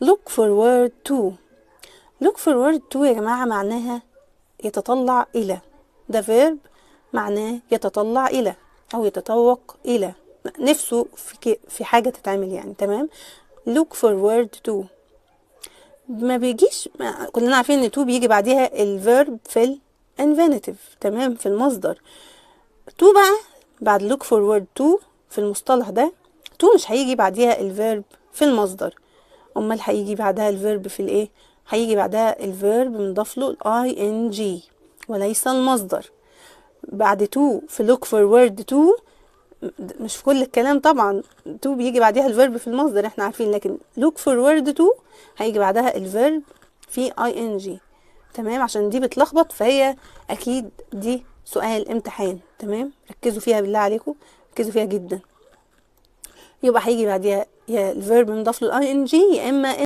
look forward to. look forward to يا جماعة معناها يتطلع إلى. ده verb معناه يتطلع إلى أو يتطوق إلى، نفسه في حاجة تتعمل يعني. تمام. look forward to ما بيجيش، كلنا عارفين ان to بيجي بعديها الفيرب في الانفينيتيف. تمام، في المصدر. to بقى بعد look forward to في المصطلح ده to مش هيجي بعديها الفيرب في المصدر، امال هيجي بعدها الفيرب في الايه؟ هيجي بعدها الفيرب مضاف له ing وليس المصدر. بعد to في look forward to مش في كل الكلام طبعا to بيجي بعدها الفيرب في المصدر احنا عارفين، لكن look forward to هيجي بعدها الفيرب في ing. تمام، عشان دي بتلخبط، فهي اكيد دي سؤال امتحان. تمام، ركزوا فيها بالله عليكم، ركزوا فيها جدا. يبقى هيجي بعدها يا الفيرب مضاف له ing يا اما